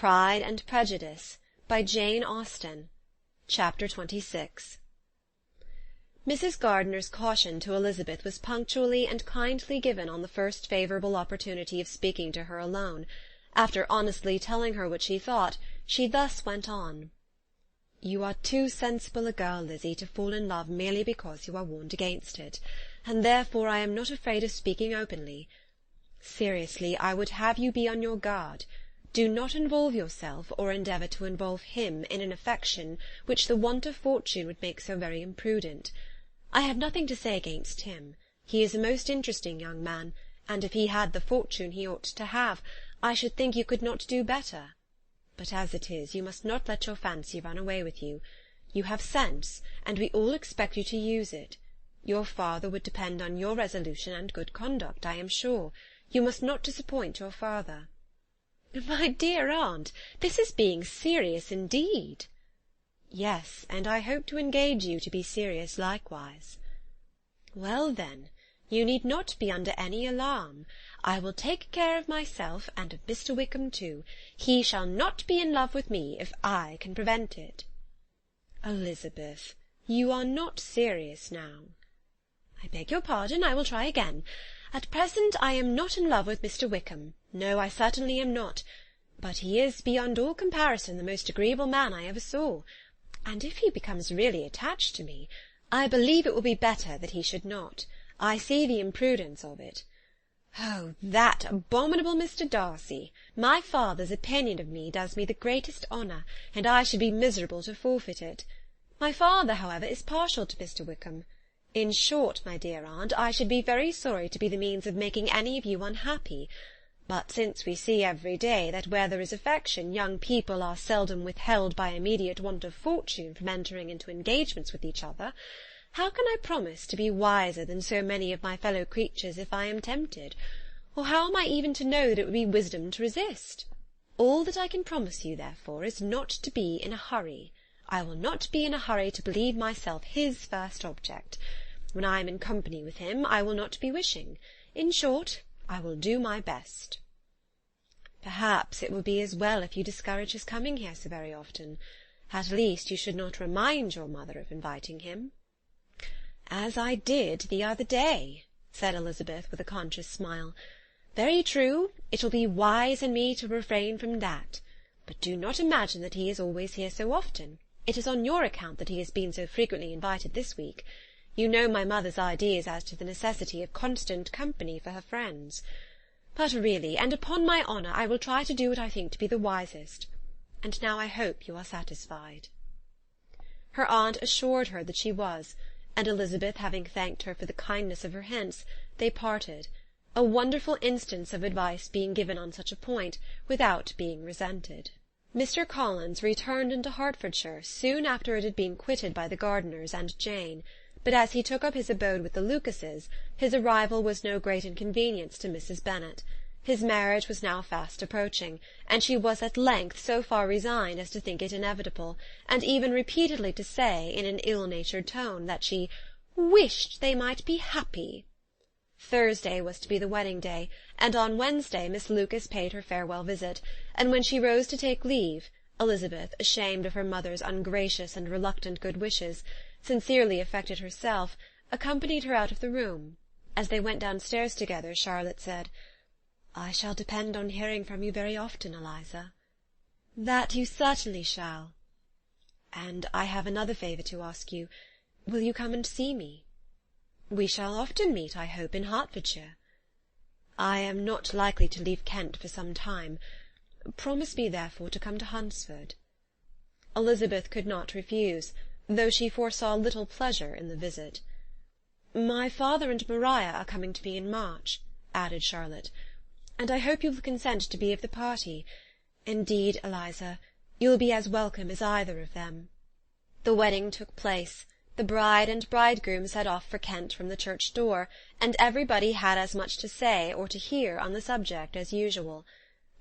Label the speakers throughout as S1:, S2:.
S1: Pride and Prejudice, by Jane Austen. Chapter 26. Mrs. Gardiner's caution to Elizabeth was punctually and kindly given on the first favourable opportunity of speaking to her alone. After honestly telling her what she thought, she thus went on. "You are too sensible a girl, Lizzie, to fall in love merely because you are warned against it, and therefore I am not afraid of speaking openly. Seriously, I would have you be on your guard. Do not involve yourself, or endeavour to involve him, in an affection which the want of fortune would make so very imprudent. I have nothing to say against him. He is a most interesting young man, and if he had the fortune he ought to have, I should think you could not do better. But as it is, you must not let your fancy run away with you. You have sense, and we all expect you to use it. Your father would depend on your resolution and good conduct, I am sure. You must not disappoint your father." "My dear aunt, this is being serious indeed." "Yes, and I hope to engage you to be serious likewise." "Well, then, you need not be under any alarm. I will take care of myself, and of Mr. Wickham too. He shall not be in love with me, if I can prevent it." "Elizabeth, you are not serious now." "I beg your pardon, I will try again. At present I am not in love with Mr. Wickham. No, I certainly am not. But he is, beyond all comparison, the most agreeable man I ever saw. And if he becomes really attached to me, I believe it will be better that he should not. I see the imprudence of it. Oh, that abominable Mr. Darcy! My father's opinion of me does me the greatest honour, and I should be miserable to forfeit it. My father, however, is partial to Mr. Wickham. In short, my dear aunt, I should be very sorry to be the means of making any of you unhappy. But since we see every day that where there is affection, young people are seldom withheld by immediate want of fortune from entering into engagements with each other, how can I promise to be wiser than so many of my fellow creatures if I am tempted? Or how am I even to know that it would be wisdom to resist? All that I can promise you, therefore, is not to be in a hurry. I will not be in a hurry to believe myself his first object. When I am in company with him, I will not be wishing. In short, I will do my best." "Perhaps it will be as well if you discourage his coming here so very often. At least you should not remind your mother of inviting him." "As I did the other day," said Elizabeth with a conscious smile. "Very true, it will be wise in me to refrain from that. But do not imagine that he is always here so often. It is on your account that he has been so frequently invited this week. You know my mother's ideas as to the necessity of constant company for her friends. But really, and upon my honour, I will try to do what I think to be the wisest. And now I hope you are satisfied." Her aunt assured her that she was, and Elizabeth having thanked her for the kindness of her hints, they parted, a wonderful instance of advice being given on such a point, without being resented. Mr. Collins returned into Hertfordshire soon after it had been quitted by the Gardiners and Jane, but as he took up his abode with the Lucases, his arrival was no great inconvenience to Mrs. Bennet. His marriage was now fast approaching, and she was at length so far resigned as to think it inevitable, and even repeatedly to say, in an ill-natured tone, that she "wished they might be happy." Thursday was to be the wedding day, and on Wednesday Miss Lucas paid her farewell visit, and when she rose to take leave, Elizabeth, ashamed of her mother's ungracious and reluctant good wishes, sincerely affected herself, accompanied her out of the room. As they went downstairs together, Charlotte said, "I shall depend on hearing from you very often, Eliza." "That you certainly shall." "And I have another favour to ask you. Will you come and see me?" "We shall often meet, I hope, in Hertfordshire." "I am not likely to leave Kent for some time. Promise me, therefore, to come to Hunsford." Elizabeth could not refuse, though she foresaw little pleasure in the visit. "My father and Maria are coming to me in March," added Charlotte, "and I hope you will consent to be of the party. Indeed, Eliza, you will be as welcome as either of them." The wedding took place. The bride and bridegroom set off for Kent from the church door, and everybody had as much to say or to hear on the subject as usual.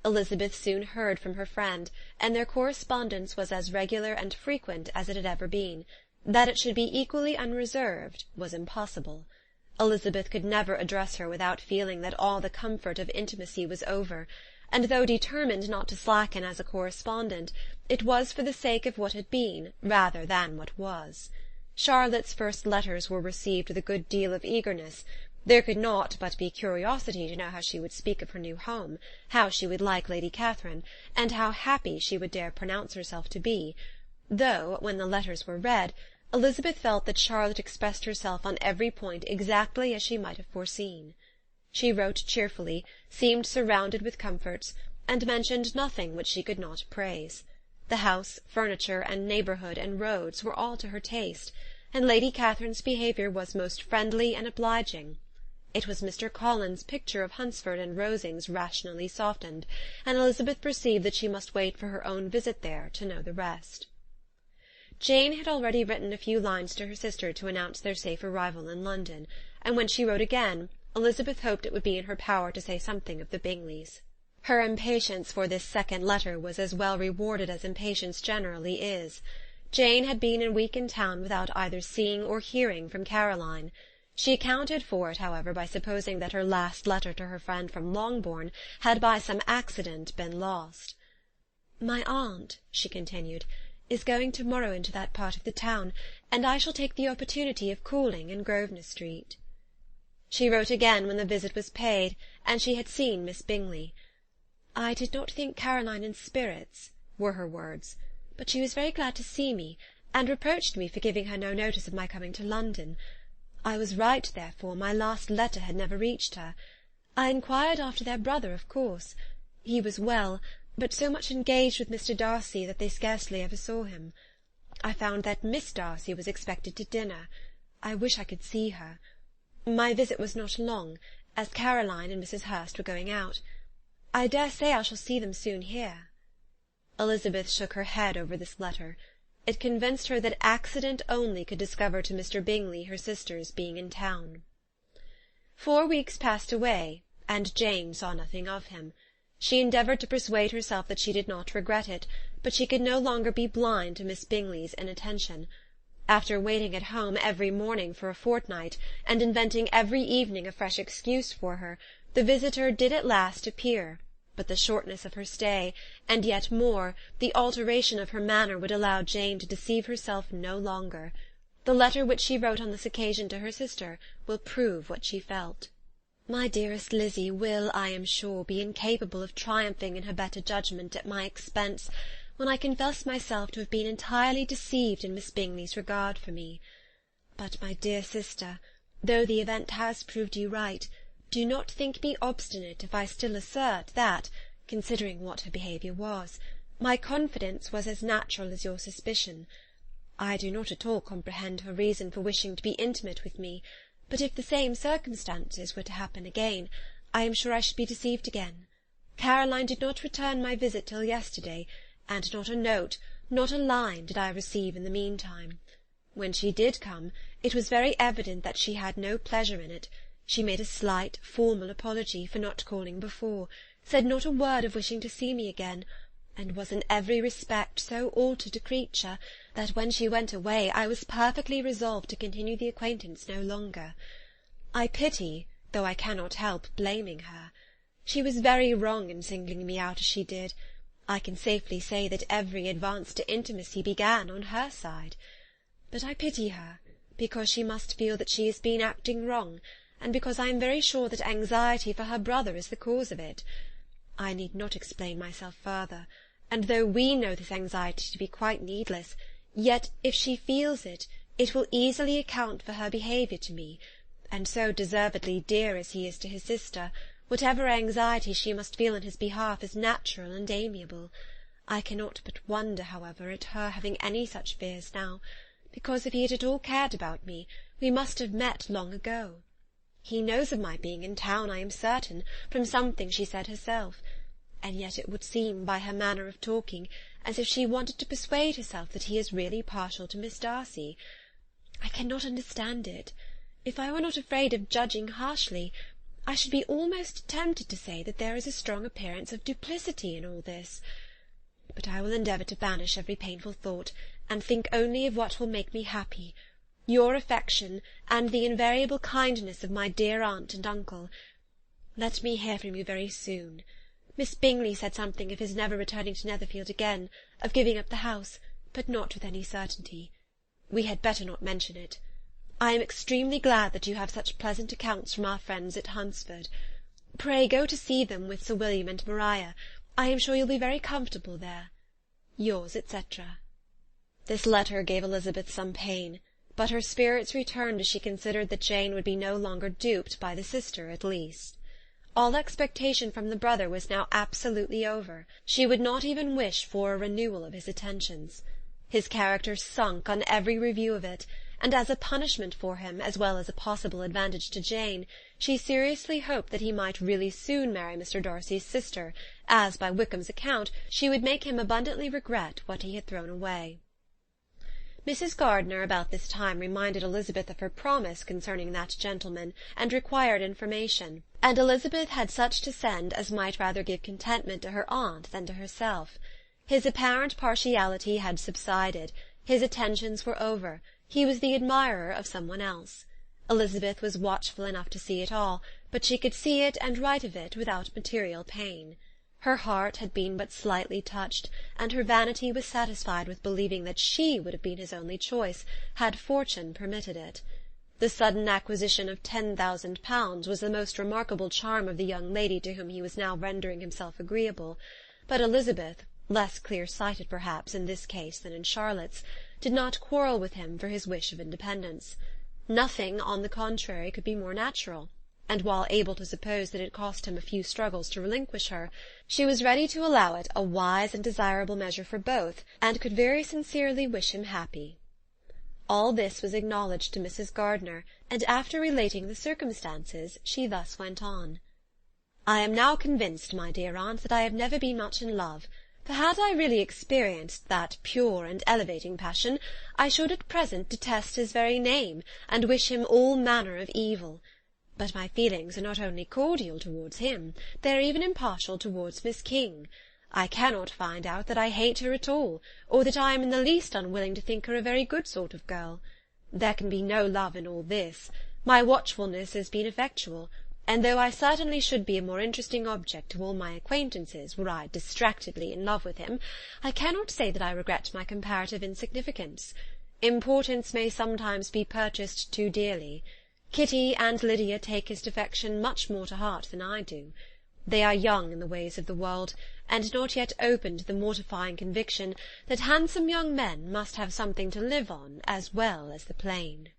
S1: Elizabeth soon heard from her friend, and their correspondence was as regular and frequent as it had ever been. That it should be equally unreserved was impossible. Elizabeth could never address her without feeling that all the comfort of intimacy was over, and though determined not to slacken as a correspondent, it was for the sake of what had been, rather than what was. Charlotte's first letters were received with a good deal of eagerness. There could not but be curiosity to know how she would speak of her new home, how she would like Lady Catherine, and how happy she would dare pronounce herself to be, though, when the letters were read, Elizabeth felt that Charlotte expressed herself on every point exactly as she might have foreseen. She wrote cheerfully, seemed surrounded with comforts, and mentioned nothing which she could not praise. The house, furniture, and neighbourhood, and roads were all to her taste, and Lady Catherine's behaviour was most friendly and obliging. It was Mr. Collins's picture of Hunsford and Rosings rationally softened, and Elizabeth perceived that she must wait for her own visit there to know the rest. Jane had already written a few lines to her sister to announce their safe arrival in London, and when she wrote again, Elizabeth hoped it would be in her power to say something of the Bingleys. Her impatience for this second letter was as well rewarded as impatience generally is. Jane had been a week in town without either seeing or hearing from Caroline. She accounted for it, however, by supposing that her last letter to her friend from Longbourn had by some accident been lost. "My aunt," she continued, "is going to-morrow into that part of the town, and I shall take the opportunity of calling in Grosvenor Street." She wrote again when the visit was paid, and she had seen Miss Bingley. "I did not think Caroline in spirits," were her words, "but she was very glad to see me, and reproached me for giving her no notice of my coming to London. I was right, therefore, my last letter had never reached her. I inquired after their brother, of course. He was well, but so much engaged with Mr. Darcy that they scarcely ever saw him. I found that Miss Darcy was expected to dinner. I wish I could see her. My visit was not long, as Caroline and Mrs. Hurst were going out. I dare say I shall see them soon here." Elizabeth shook her head over this letter. It convinced her that accident only could discover to Mr. Bingley her sister's being in town. 4 weeks passed away, and Jane saw nothing of him. She endeavoured to persuade herself that she did not regret it, but she could no longer be blind to Miss Bingley's inattention. After waiting at home every morning for a fortnight, and inventing every evening a fresh excuse for her, the visitor did at last appear, but the shortness of her stay, and yet more, the alteration of her manner, would allow Jane to deceive herself no longer. The letter which she wrote on this occasion to her sister will prove what she felt. "My dearest Lizzy will, I am sure, be incapable of triumphing in her better judgment at my expense, when I confess myself to have been entirely deceived in Miss Bingley's regard for me. But, my dear sister, though the event has proved you right, do not think me obstinate if I still assert that, considering what her behaviour was, my confidence was as natural as your suspicion. I do not at all comprehend her reason for wishing to be intimate with me, but if the same circumstances were to happen again, I am sure I should be deceived again. Caroline did not return my visit till yesterday, and not a note, not a line, did I receive in the meantime. When she did come, it was very evident that she had no pleasure in it. She made a slight, formal apology for not calling before, said not a word of wishing to see me again, and was in every respect so altered a creature, that when she went away I was perfectly resolved to continue the acquaintance no longer. I pity, though I cannot help blaming her. She was very wrong in singling me out as she did. I can safely say that every advance to intimacy began on her side. But I pity her, because she must feel that she has been acting wrong, and because I am very sure that anxiety for her brother is the cause of it. I need not explain myself further, and though we know this anxiety to be quite needless, yet if she feels it, it will easily account for her behaviour to me, and so deservedly dear as he is to his sister, whatever anxiety she must feel in his behalf is natural and amiable. I cannot but wonder, however, at her having any such fears now, because if he had at all cared about me, we must have met long ago. He knows of my being in town, I am certain, from something she said herself, and yet it would seem, by her manner of talking, as if she wanted to persuade herself that he is really partial to Miss Darcy. I cannot understand it. If I were not afraid of judging harshly, I should be almost tempted to say that there is a strong appearance of duplicity in all this. But I will endeavour to banish every painful thought, and think only of what will make me happy, your affection, and the invariable kindness of my dear aunt and uncle. Let me hear from you very soon. Miss Bingley said something of his never returning to Netherfield again, of giving up the house, but not with any certainty. We had better not mention it. I am extremely glad that you have such pleasant accounts from our friends at Hunsford. Pray go to see them with Sir William and Maria. I am sure you'll be very comfortable there. Yours, etc. This letter gave Elizabeth some pain, but her spirits returned as she considered that Jane would be no longer duped by the sister, at least. All expectation from the brother was now absolutely over. She would not even wish for a renewal of his attentions. His character sunk on every review of it, and as a punishment for him, as well as a possible advantage to Jane, she seriously hoped that he might really soon marry Mr. Darcy's sister, as, by Wickham's account, she would make him abundantly regret what he had thrown away. Mrs. Gardiner about this time reminded Elizabeth of her promise concerning that gentleman, and required information, and Elizabeth had such to send as might rather give contentment to her aunt than to herself. His apparent partiality had subsided, his attentions were over, he was the admirer of some one else. Elizabeth was watchful enough to see it all, but she could see it and write of it without material pain. Her heart had been but slightly touched, and her vanity was satisfied with believing that she would have been his only choice, had fortune permitted it. The sudden acquisition of £10,000 was the most remarkable charm of the young lady to whom he was now rendering himself agreeable, but Elizabeth, less clear-sighted perhaps in this case than in Charlotte's, did not quarrel with him for his wish of independence. Nothing, on the contrary, could be more natural, and while able to suppose that it cost him a few struggles to relinquish her, she was ready to allow it a wise and desirable measure for both, and could very sincerely wish him happy. All this was acknowledged to Mrs. Gardiner, and after relating the circumstances, she thus went on. "I am now convinced, my dear aunt, that I have never been much in love, for had I really experienced that pure and elevating passion, I should at present detest his very name, and wish him all manner of evil. But my feelings are not only cordial towards him, they are even impartial towards Miss King. I cannot find out that I hate her at all, or that I am in the least unwilling to think her a very good sort of girl. There can be no love in all this. My watchfulness has been effectual, and though I certainly should be a more interesting object to all my acquaintances were I distractedly in love with him, I cannot say that I regret my comparative insignificance. Importance may sometimes be purchased too dearly. Kitty and Lydia take his defection much more to heart than I do. They are young in the ways of the world, and not yet open to the mortifying conviction that handsome young men must have something to live on as well as the plain.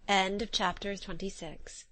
S1: End of chapter 26.